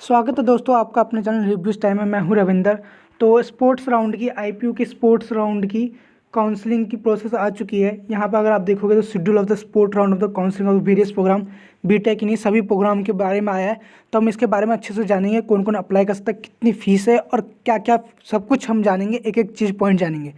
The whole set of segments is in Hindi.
स्वागत है दोस्तों आपका अपने चैनल रिव्यूज टाइम में। मैं हूं रविंदर। तो स्पोर्ट्स राउंड की आईपीयू की स्पोर्ट्स राउंड की काउंसलिंग की प्रोसेस आ चुकी है। यहां पर अगर आप देखोगे तो schedule of the sport round of the counselling of various programme B Tech इन्हीं सभी प्रोग्राम के बारे में आया है। तो हम इसके बारे में अच्छे से जानेंगे, कौन कौन अप्लाई कर सकता है, कितनी फीस है और क्या क्या सब कुछ हम जानेंगे, एक एक चीज़ पॉइंट जानेंगे।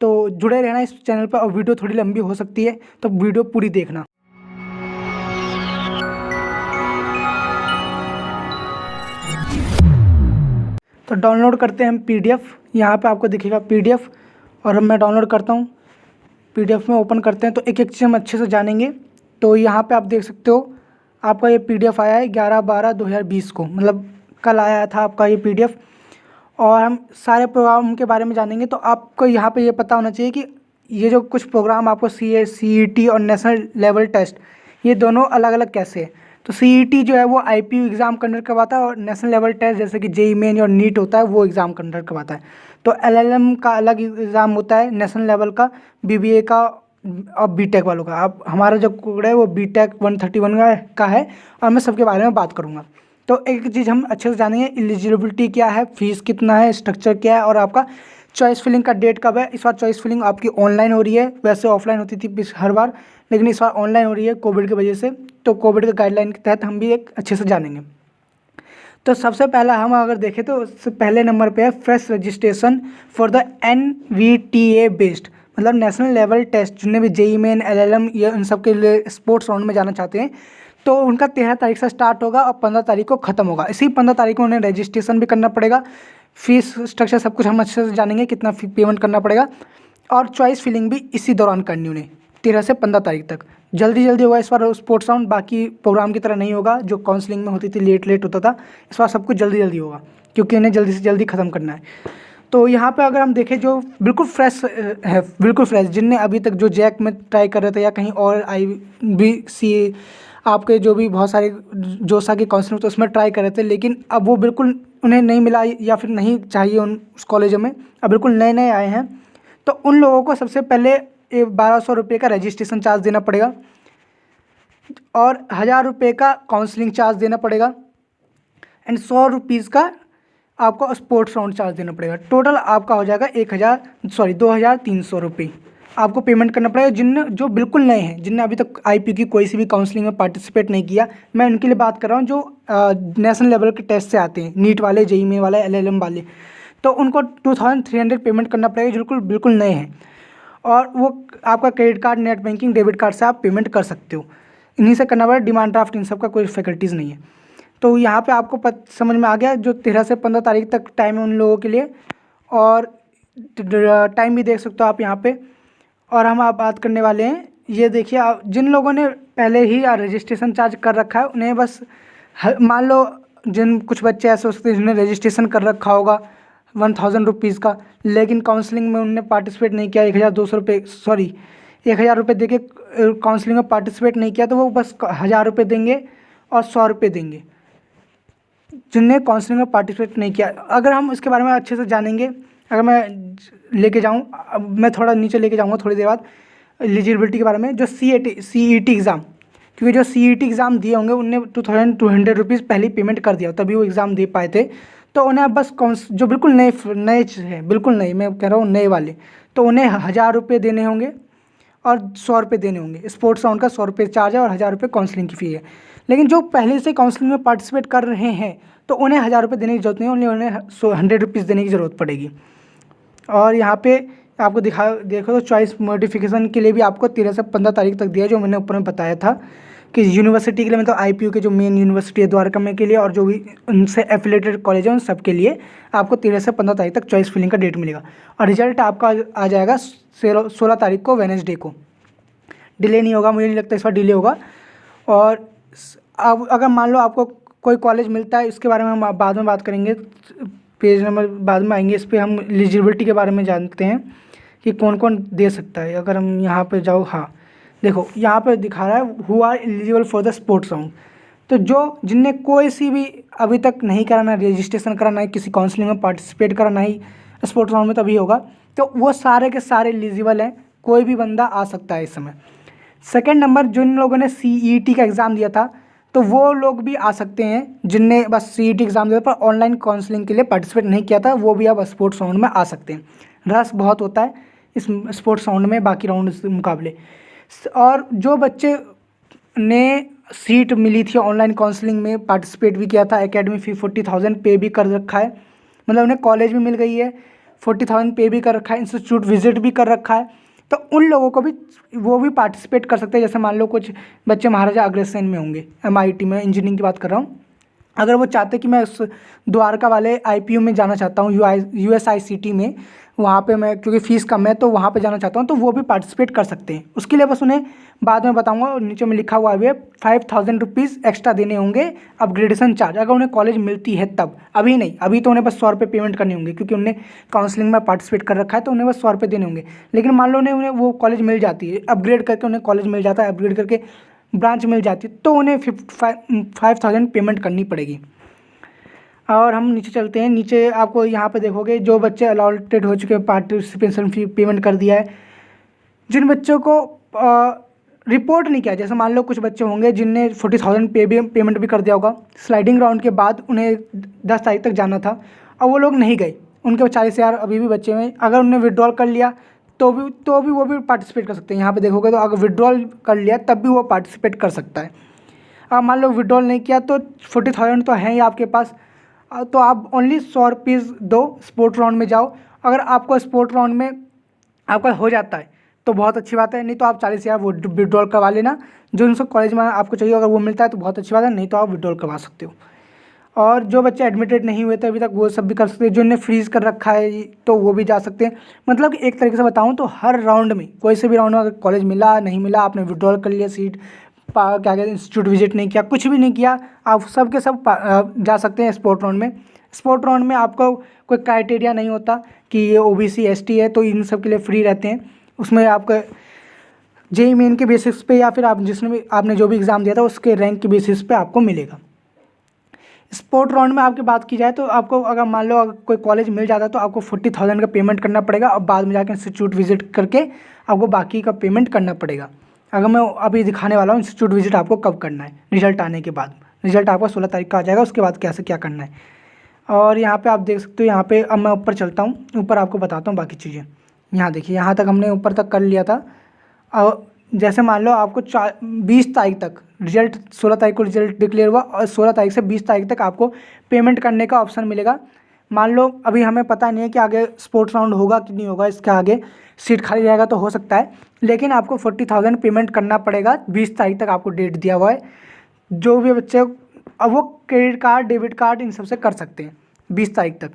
तो जुड़े रहना इस चैनल पर। और वीडियो थोड़ी लंबी हो सकती है तो वीडियो पूरी देखना। तो डाउनलोड करते हैं हम पीडीएफ। यहाँ पे आपको दिखेगा पीडीएफ और मैं डाउनलोड करता हूँ। पीडीएफ में ओपन करते हैं तो एक एक चीज़ हम अच्छे से जानेंगे। तो यहाँ पे आप देख सकते हो आपका ये पीडीएफ आया है 11/12/2020 को, मतलब कल आया था आपका ये पीडीएफ। और हम सारे प्रोग्राम के बारे में जानेंगे। तो आपको यहाँ पे ये पता होना चाहिए कि ये जो कुछ प्रोग्राम आपको CET और नेशनल लेवल टेस्ट, ये दोनों अलग अलग कैसे है। तो CET जो है वो IPU एग्ज़ाम कंडक्ट करवाता है और नेशनल लेवल टेस्ट जैसे कि JEE मेन और नीट होता है वो एग्ज़ाम कंडक्ट करवाता है। तो LLM का अलग एग्ज़ाम होता है नेशनल लेवल का, BBA का और बीटेक वालों का। अब हमारा जो कोड है वो बीटेक 131 का है और मैं सबके बारे में बात करूँगा। तो एक चीज़ हम अच्छे से जानेंगे, एलिजिबिलिटी क्या है, फीस कितना है, स्ट्रक्चर क्या है और आपका चॉइस फिलिंग का डेट कब है। इस बार चॉइस फिलिंग आपकी ऑनलाइन हो रही है, वैसे ऑफलाइन होती थी हर बार, लेकिन इस बार ऑनलाइन हो रही है कोविड की वजह से। तो कोविड के गाइडलाइन के तहत हम भी एक अच्छे से जानेंगे। तो सबसे पहला हम अगर देखें तो पहले नंबर पे है fresh registration for the NVTA based, मतलब नेशनल लेवल टेस्ट। जिनने भी JEE मेन LLM ये इन सब के लिए स्पोर्ट्स राउंड में जाना चाहते हैं तो उनका 13 तारीख से स्टार्ट होगा और 15 तारीख को ख़त्म होगा। इसी 15 तारीख को उन्हें रजिस्ट्रेशन भी करना पड़ेगा। फीस स्ट्रक्चर सब कुछ हम अच्छे से जानेंगे, कितना पेमेंट करना पड़ेगा। और चॉइस फिलिंग भी इसी दौरान करनी उन्हें 13 से 15 तारीख तक। जल्दी जल्दी होगा इस बार स्पोर्ट्स राउंड, बाकी प्रोग्राम की तरह नहीं होगा जो काउंसलिंग में होती थी, लेट होता था। इस बार सब कुछ जल्दी जल्दी होगा क्योंकि इन्हें जल्दी से जल्दी ख़त्म करना है। तो यहाँ पे अगर हम देखें जो बिल्कुल फ्रेश है, बिल्कुल फ्रेश, जिनने अभी तक जो जैक में ट्राई कर रहे थे या कहीं और IBC आपके जो भी बहुत सारे जोसा की काउंसलिंग तो उसमें ट्राई कर रहे थे, लेकिन अब वो बिल्कुल उन्हें नहीं मिला या फिर नहीं चाहिए उस कॉलेजों में, अब बिल्कुल नए नए आए हैं। तो उन लोगों को सबसे पहले 1200 रुपये का रजिस्ट्रेशन चार्ज देना पड़ेगा और 1000 रुपये का काउंसलिंग चार्ज देना पड़ेगा एंड 100 रुपीज़ का आपको स्पोर्ट्स राउंड चार्ज देना पड़ेगा। टोटल आपका हो जाएगा 2300 रुपये आपको पेमेंट करना पड़ेगा। जिनने जो बिल्कुल नए हैं, जिनने अभी तक IPU की कोई सी भी काउंसलिंग में पार्टिसिपेट नहीं किया, मैं उनके लिए बात कर रहा हूँ। जो नेशनल लेवल के टेस्ट से आते हैं, नीट वाले, JEE मेन वाले, LLM वाले, तो उनको 2300 पेमेंट करना पड़ेगा। बिल्कुल नए हैं और वो आपका credit card, net banking, debit card से आप पेमेंट कर सकते हो। इन्हीं से करना पड़ेगा, डिमांड ड्राफ्ट इन सब का कोई फैकल्टीज़ नहीं है। तो यहाँ पे आपको समझ में आ गया जो 13 से 15 तारीख तक टाइम है उन लोगों के लिए। और टाइम भी देख सकते हो आप यहाँ पे। और हम आप बात करने वाले हैं, ये देखिए आप जिन लोगों ने पहले ही रजिस्ट्रेशन चार्ज कर रखा है उन्हें बस मान लो जिन कुछ बच्चे ऐसे हो सकते हैं जिन्होंने रजिस्ट्रेशन कर रखा होगा 1000 रुपीज़ का, लेकिन काउंसलिंग में उन्होंने पार्टिसिपेट नहीं किया, 1200 रुपये 1000 रुपये दे के काउंसलिंग में पार्टिसिपेट नहीं किया, तो वो बस 1000 रुपये देंगे और 100 रुपये देंगे जिनने काउंसलिंग में पार्टिसिपेट नहीं किया। अगर हम इसके बारे में अच्छे से जानेंगे, अगर मैं लेके जाऊँ, अब मैं थोड़ा नीचे लेके जाऊँगा थोड़ी देर बाद एलिजिबिलिटी के बारे में। जो CET एग्ज़ाम, क्योंकि जो CET एग्ज़ाम दिए होंगे उनने 2200 रुपीज़ पहले पेमेंट कर दिया, तभी वो एग्ज़ाम दे पाए थे। तो उन्हें अब बस जो बिल्कुल नए हैं, बिल्कुल नए, मैं कह रहा हूँ नए वाले, तो उन्हें 1000 रुपये देने होंगे और 100 रुपये देने होंगे। स्पोर्ट्स राउंड का 100 रुपये चार्ज है और 1000 रुपये काउंसलिंग की फ़ी है। लेकिन जो पहले से काउंसलिंग में पार्टिसिपेट कर रहे हैं तो उन्हें 1000 रुपये देने की जरूरत नहीं है, उन्हें 100 रुपीज़ देने की ज़रूरत पड़ेगी। और यहाँ पे आपको देखो तो चॉइस मॉडिफिकेशन के लिए भी आपको 13 से 15 तारीख तक दिया, जो मैंने ऊपर में बताया था कि यूनिवर्सिटी के लिए, मतलब IPU के जो मेन यूनिवर्सिटी है द्वारका में के लिए और जो भी उनसे एफिलेटेड कॉलेज है उन सब के लिए आपको 13 से 15 तारीख तक चॉइस फिलिंग का डेट मिलेगा। और रिजल्ट आपका आ जाएगा 16 तारीख को, वेडनेसडे को। डिले नहीं होगा, मुझे नहीं लगता इस बार डिले होगा। और अब अगर मान लो आपको कोई कॉलेज मिलता है, इसके बारे में हम बाद में बात करेंगे, पेज नंबर बाद में आएंगे इस पर। हम एलिजिबिलिटी के बारे में जानते हैं कि कौन कौन दे सकता है। अगर हम यहाँ पे जाओ, हाँ देखो यहाँ पे दिखा रहा है who are eligible for the sports round. तो जो जिनने कोई सी भी अभी तक नहीं करा, ना रजिस्ट्रेशन करा, ना ही किसी काउंसलिंग में पार्टिसिपेट करा, ना ही स्पोर्ट्स राउंड में तभी होगा, तो वो सारे के सारे एलिजिबल हैं, कोई भी बंदा आ सकता है इस समय। सेकेंड नंबर, जिन लोगों ने CET का एग्ज़ाम दिया था तो वो लोग भी आ सकते हैं जिनने बस सीईटी एग्ज़ाम दिया पर ऑनलाइन काउंसलिंग के लिए पार्टिसिपेट नहीं किया था, वो भी अब स्पोर्ट्स राउंड में आ सकते हैं। रस बहुत होता है इस स्पोर्ट्स राउंड में बाकी राउंड के मुकाबले। और जो बच्चे ने सीट मिली थी ऑनलाइन काउंसलिंग में पार्टिसिपेट भी किया था, एकेडमी फ़ी 40,000 पे भी कर रखा है, मतलब उन्हें कॉलेज भी मिल गई है, 40,000 पे भी कर रखा है, इंस्टीट्यूट विजिट भी कर रखा है, तो उन लोगों को भी वो भी पार्टिसिपेट कर सकते हैं। जैसे मान लो कुछ बच्चे महाराजा अग्रसेन में होंगे, MIT में, इंजीनियरिंग की बात कर रहा हूँ, अगर वो चाहते कि मैं उस द्वारका वाले IPU में जाना चाहता हूँ, USICT में, वहाँ पे मैं क्योंकि फ़ीस कम है तो वहाँ पे जाना चाहता हूँ, तो वो भी पार्टिसिपेट कर सकते हैं। उसके लिए बस उन्हें बाद में बताऊँगा, और नीचे में लिखा हुआ है 5,000 रुपीज़ एक्स्ट्रा देने होंगे अपग्रेडेशन चार्ज, अगर उन्हें कॉलेज मिलती है तब। अभी नहीं, अभी तो उन्हें बस 100 रुपये पेमेंट करने होंगे, क्योंकि उन्हें काउंसलिंग में पार्टिसिपेट कर रखा है तो उन्हें बस 100 रुपये देने होंगे। लेकिन मान लो उन्हें वो कॉलेज मिल जाती है, अपग्रेड करके उन्हें कॉलेज मिल जाता है, अपग्रेड करके ब्रांच मिल जाती है, तो उन्हें 5,000 पेमेंट करनी पड़ेगी। और हम नीचे चलते हैं। नीचे आपको यहाँ पे देखोगे जो बच्चे अलॉटेड हो चुके हैं, पार्टिसिपेशन फ़ी पेमेंट कर दिया है, जिन बच्चों को रिपोर्ट नहीं किया, जैसे मान लो कुछ बच्चे होंगे जिनने 40,000 पेमेंट भी कर दिया होगा, स्लाइडिंग राउंड के बाद उन्हें 10 तारीख तक जाना था और वो लोग नहीं गए, उनके 40,000 अभी भी बच्चे में, अगर उन्होंने विड्रॉल कर लिया तो भी वो भी पार्टिसिपेट कर सकते हैं। यहाँ पे देखोगे तो अगर विड्रॉल कर लिया तब भी वो पार्टिसिपेट कर सकता है। अब मान लो विड्रॉल नहीं किया तो 40,000 तो हैं ही आपके पास, तो आप ओनली 100 रुपीज़ दो, स्पोर्ट राउंड में जाओ। अगर आपको स्पोर्ट राउंड में आपका हो जाता है तो बहुत अच्छी बात है, नहीं तो आप 40,000 वो विड्रॉल करवा लेना, जो उनसे कॉलेज में आपको चाहिए अगर वो मिलता है तो बहुत अच्छी बात है, नहीं तो आप विड्रॉल करवा सकते हो। और जो बच्चे एडमिटेड नहीं हुए थे अभी तक वो सब भी कर सकते हैं, जो उन्हें फ्रीज़ कर रखा है तो वो भी जा सकते हैं। मतलब कि एक तरीके से बताऊँ तो हर राउंड में, कोई से भी राउंड में अगर कॉलेज मिला नहीं मिला, आपने विड्रॉल कर लिया सीट, क्या कहते हैं, इंस्टीट्यूट विजिट नहीं किया, कुछ भी नहीं किया, आप सब के सब जा सकते हैं स्पोर्ट राउंड में। स्पोर्ट राउंड में आपको कोई क्राइटेरिया नहीं होता कि ये OBC ST है तो इन सब के लिए फ्री रहते हैं। उसमें आपका JEE मेन के बेसिस पे या फिर आप जिसने भी आपने जो भी एग्ज़ाम दिया था उसके रैंक के बेसिस पे आपको मिलेगा। स्पोर्ट राउंड में आपकी बात की जाए तो आपको अगर मान लो अगर कोई कॉलेज मिल जाता है तो आपको 40,000 का पेमेंट करना पड़ेगा, और बाद में जाकर इंस्टीट्यूट विजिट करके आपको बाकी का पेमेंट करना पड़ेगा। अगर मैं अभी दिखाने वाला हूँ इंस्टीट्यूट विजिट आपको कब करना है, रिजल्ट आने के बाद। रिजल्ट आपका 16 तारीख का आ जाएगा, उसके बाद कैसे क्या करना है। और यहाँ पे आप देख सकते हो, यहाँ पे अब मैं ऊपर चलता हूँ, ऊपर आपको बताता हूँ बाकी चीज़ें। यहाँ देखिए, यहाँ तक हमने ऊपर तक कर लिया था। और जैसे मान लो आपको 20 तारीख तक रिजल्ट, 16 तारीख को रिजल्ट डिक्लेयर हुआ और 16 तारीख से 20 तारीख तक आपको पेमेंट करने का ऑप्शन मिलेगा। मान लो अभी हमें पता नहीं है कि आगे स्पोर्ट्स राउंड होगा कि नहीं होगा, इसके आगे सीट खाली रहेगा तो हो सकता है, लेकिन आपको 40,000 पेमेंट करना पड़ेगा। 20 तारीख तक आपको डेट दिया हुआ है। जो भी बच्चे, अब वो क्रेडिट कार्ड, डेबिट कार्ड, इन सब से कर सकते हैं 20 तारीख तक।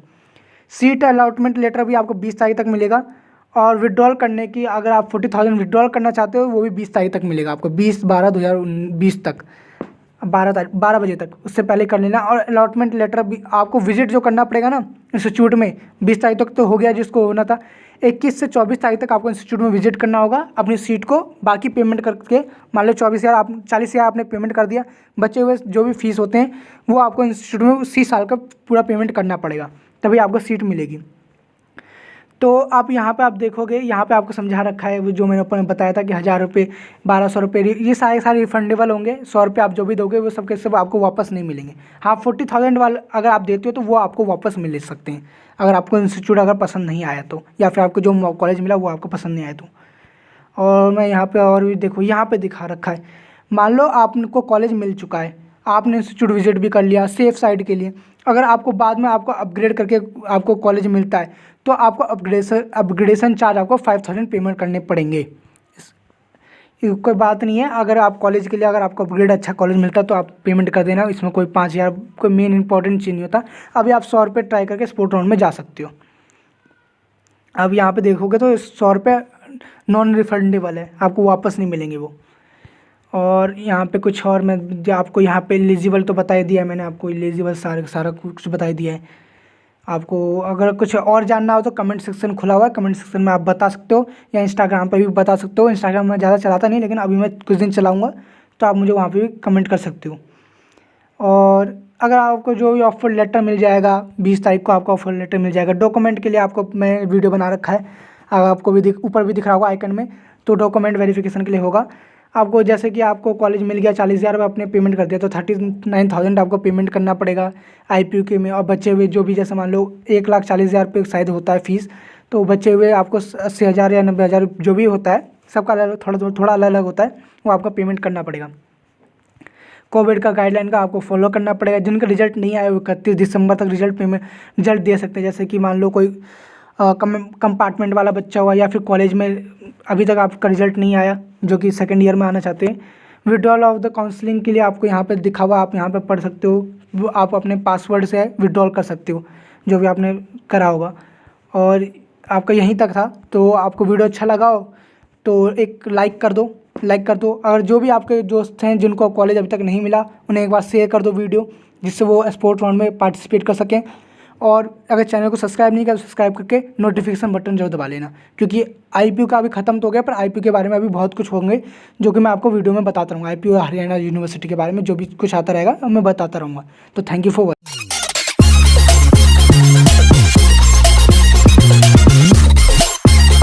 सीट अलॉटमेंट लेटर भी आपको 20 तारीख तक मिलेगा। और विड्रॉल करने की, अगर आप 40,000 विड्रॉल करना चाहते हो वो भी 20 तारीख तक मिलेगा आपको, 20/12/2020 तक, 12 बजे तक, उससे पहले कर लेना। और अलॉटमेंट लेटर भी आपको विजिट जो करना पड़ेगा ना इंस्टीट्यूट में, 20 तारीख तक तो हो गया जिसको होना था, 21 से 24 तारीख तक आपको इंस्टीट्यूट में विजिट करना होगा अपनी सीट को, बाकी पेमेंट करके। मान लो 40,000 आपने पेमेंट कर दिया, बचे हुए जो भी फीस होते हैं वो आपको इंस्टीट्यूट में उसी साल का पूरा पेमेंट करना पड़ेगा, तभी आपको सीट मिलेगी। तो आप यहाँ पे आप देखोगे, यहाँ पे आपको समझा रखा है वो जो मैंने ऊपर बताया था कि 1,000 रुपये, 1,200 रुपये, ये सारे रिफंडेबल होंगे। 100 रुपये आप जो भी दोगे वो सब के सब आपको वापस नहीं मिलेंगे। हाँ, 40,000 वाले अगर आप देते हो तो वो आपको वापस मिल सकते हैं, अगर आपको इंस्टीट्यूट अगर पसंद नहीं आया तो, या फिर आपको जो कॉलेज मिला वो आपको पसंद नहीं आया तो। और मैं यहाँ पर और भी देखो, यहाँ पर दिखा रखा है, मान लो आपको कॉलेज मिल चुका है, आपने इंस्टीट्यूट विजिट भी कर लिया सेफ साइड के लिए, अगर आपको बाद में आपको अपग्रेड करके आपको कॉलेज मिलता है तो आपको अपग्रेडेशन चार्ज आपको 5,000 पेमेंट करने पड़ेंगे। कोई बात नहीं है, अगर आप कॉलेज के लिए अगर आपको अपग्रेड अच्छा कॉलेज मिलता है तो आप पेमेंट कर देना, इसमें कोई 5,000 कोई मेन इंपॉर्टेंट चीज़ नहीं होता। अभी आप 100 रुपये ट्राई करके स्पोर्ट राउंड में जा सकते हो। अब यहाँ पे देखोगे तो 100 रुपये नॉन रिफंडेबल है, आपको वापस नहीं मिलेंगे वो। और यहाँ पे कुछ और मैं आपको यहाँ पे एलिजिबल तो बता ही दिया है मैंने, आपको एलिजिबल सारा कुछ बता ही दिया है। आपको अगर कुछ और जानना हो तो कमेंट सेक्शन खुला हुआ है, कमेंट सेक्शन में आप बता सकते हो, या इंस्टाग्राम पे भी बता सकते हो। इंस्टाग्राम में ज़्यादा चलाता नहीं, लेकिन अभी मैं कुछ दिन चलाऊँगा तो आप मुझे वहाँ पे भी कमेंट कर सकते हो। और अगर आपको जो भी ऑफर लेटर मिल जाएगा, 20 तारीख को आपको ऑफर लेटर मिल जाएगा। डॉक्यूमेंट के लिए आपको मैं वीडियो बना रखा है, अगर आपको भी ऊपर भी दिख रहा होगा आइकन में, तो डॉक्यूमेंट वेरिफिकेशन के लिए होगा। आपको जैसे कि आपको कॉलेज मिल गया 40,000 आपने पेमेंट कर दिया तो 39,000 आपको पेमेंट करना पड़ेगा IPO के में। और बचे हुए जो भी जैसे मान लो 1,40,000 पे शायद होता है फीस, तो बचे हुए आपको 80,000 या 90,000 जो भी होता है सबका अलग थोड़ा अलग अलग होता है, वो आपका पेमेंट करना पड़ेगा। कोविड का गाइडलाइन का आपको फॉलो करना पड़ेगा। जिनका रिजल्ट नहीं आया वो 31 दिसंबर तक रिजल्ट दे सकते हैं। जैसे कि मान लो कोई कंपार्टमेंट वाला बच्चा हुआ या फिर कॉलेज में अभी तक आपका रिजल्ट नहीं आया जो कि सेकेंड ईयर में आना चाहते हैं, विड्रॉल ऑफ द काउंसलिंग के लिए आपको यहाँ पे दिखा हुआ, आप यहाँ पे पढ़ सकते हो। वो आप अपने पासवर्ड से विड्रॉल कर सकते हो जो भी आपने करा होगा। और आपका यहीं तक था। तो आपको वीडियो अच्छा लगा हो तो एक लाइक कर दो, और जो भी आपके दोस्त हैं जिनको कॉलेज अभी तक नहीं मिला उन्हें एक बार शेयर कर दो वीडियो, जिससे वो स्पोर्ट्स राउंड में पार्टिसिपेट कर सकें। और अगर चैनल को सब्सक्राइब नहीं किया तो सब्सक्राइब करके नोटिफिकेशन बटन जरूर दबा लेना, क्योंकि IPO का अभी खत्म तो हो गया, पर IPO के बारे में अभी बहुत कुछ होंगे जो कि मैं आपको वीडियो में बताता रहूँगा। IPO हरियाणा यूनिवर्सिटी के बारे में जो भी कुछ आता रहेगा मैं बताता रहूँगा। तो थैंक यू फॉर वॉचिंग।